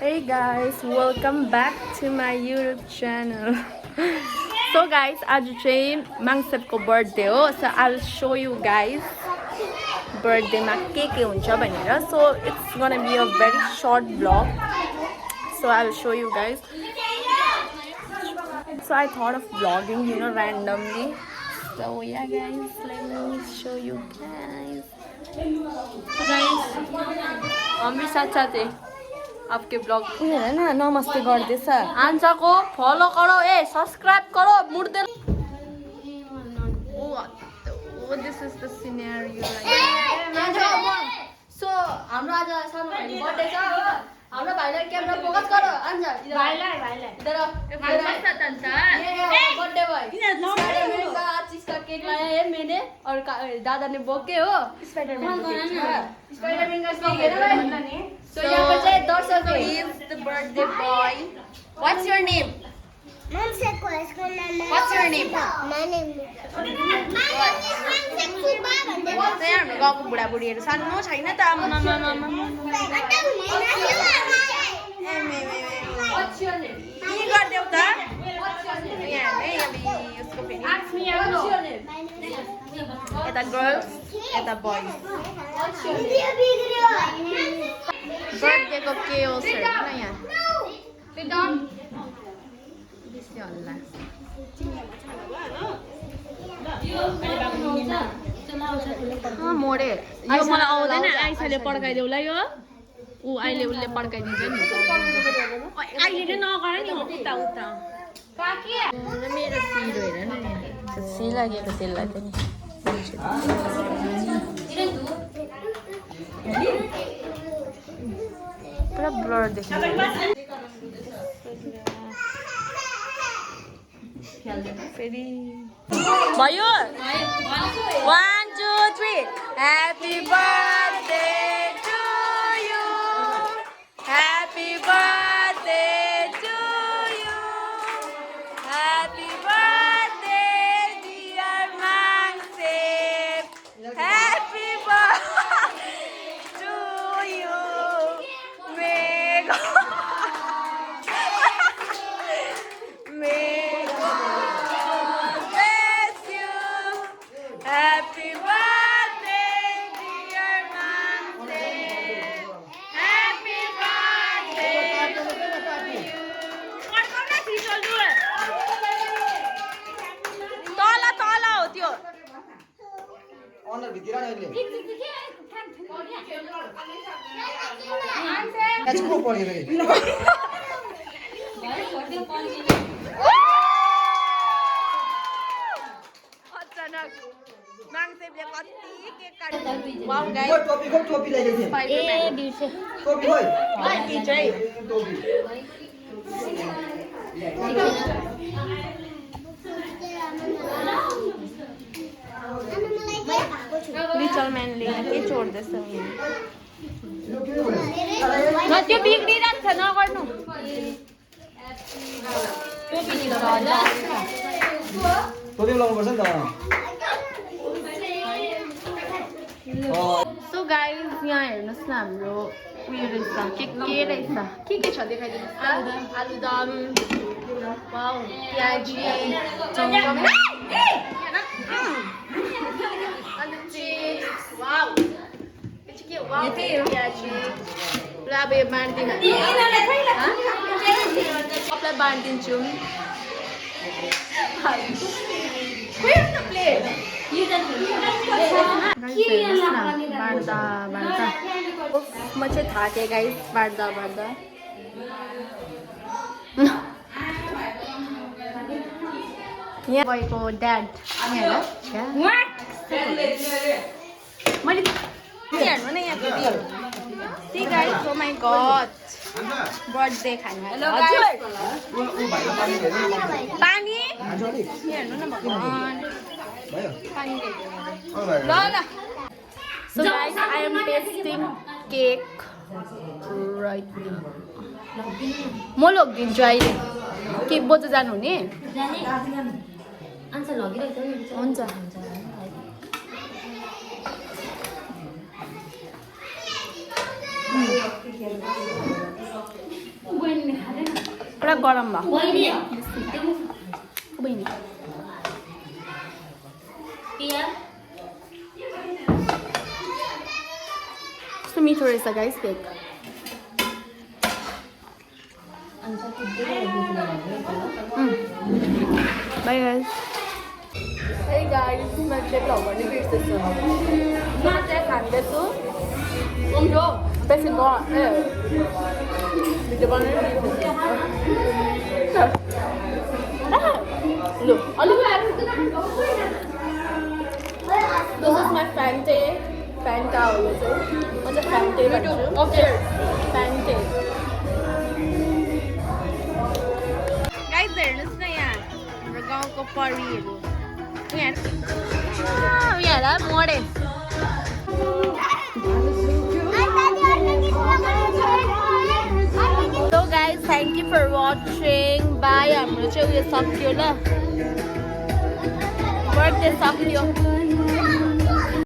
Hey guys, welcome back to my YouTube channel. So guys, आज चाहिँ माङ्सेपको birthday हो. So I'll show you guys बर्थडेमा के हुन्छ भनेर. So it's gonna be a very short vlog. So I'll show you guys. So I thought of vlogging, randomly. So yeah guys, let me show you guys. हाम्रो साथसाथै आपके blog हेर न नमस्ते गर्दैछ. आन्सा को फॉलो करो सब्सक्राइब करो मुर्दे Oh, this is the scenario. So हाम्रो आज सानो भाइको बर्थडे छ हो हाम्रो भाइलाई क्यामेरा फोकस गरो आन्सा भाइलाई इधर बर्थडे भाई स्पाइडरमैन का आज इसका केक लाया है मैंने और दादा ने बोके हो स्पाइडरमैन का केक है ना भाई सो यहाँ पर चाहिँ दर्शक He is the birthday boy. What's your name? What's your name? My name is त्यही हाम्रो गाउँको बुढाबुढीहरू सानो छैन त What's your name? के गरिदेऊ त यहाँ उसको फेरि What's your name? यता गर्ल्स यता बोइज What's your name? बर्थडेको के होस् हेर्नु न यहाँ Sit down. बिस्मिल्लाह. मोडे यो मलाई आउँदैन आइसाले पड्काइदेऊला यो ऊ अहिले उसले पड्काइदिन्छ नि अहिले चाहिँ नगर नि उता उता मेरो सिरो हेर न सिलागेको त्यसलाई पनि पुरा ब्लर देखिन्छ फेरि भयो 1 2 3 Happy birthday to you Happy birthday to you Happy birthday dear Mangsep Happy birthday to you May God bless you Happy birthday dear Mangsep Happy birthday to you तल तल हो त्यो अनर भित्र अहिले को पढ्यो रे अचानक माङ्सेपले कति केक काट्यो वाउ गाइस टोपी ल्याइदिएको थिएँ स्पाइडरम्यान टोपी खोइ टोपी चाहिँ टोपी लिटल म्यानले के छोड्दैछ त्यो बिग्रिरहेको छ नगर्नु टोपी लाउनुपर्छ नि त सो गाइस यहाँ हेर्नुहोस् न हाम्रो उयो रहेछ के रहेछ के छ देखाइदिनुहोस् त आलुदम वाउ प्याजी चौमिन अनि चिप्स वाउ यो चाहिँ के हो वाउ प्याजी ल अब यो बाँडिदिनु सबलाई बाँडिदिन्छु प्लेट बाँड्दा म चाहिँ थाकेँ गाइस बाँड्दा यहाँ भएको ड्याड मैले हेर्नु न यहाँ see guys oh my god birthday खानु पानी हेर्नु न भगवान् पानी ल So guys, I am tasting cake right now. म लगिदिन्छु अहिले के बोजू जानुहुने हुन्छ पुरा गरम भयो बहिनी बहिनी पिया कस्तो मिठो रहेछ guys cake by guys Hey guys, मैं केक लगाउने बिर्सेछु म चाहिँ खाँदैछु बेसी भिडियो बनाएर लु अलिक This is my Fanta हो यो चाहिँ म चाहिँ Fanta भन्छु Fanta गाइस हेर्नुस् न यहाँ हाम्रो गाउँको परिहरू यहाँ mode So guys, thank you for watching. Bye. हाम्रो चाहिँ उयो सक्यो ल बर्थडे सक्यो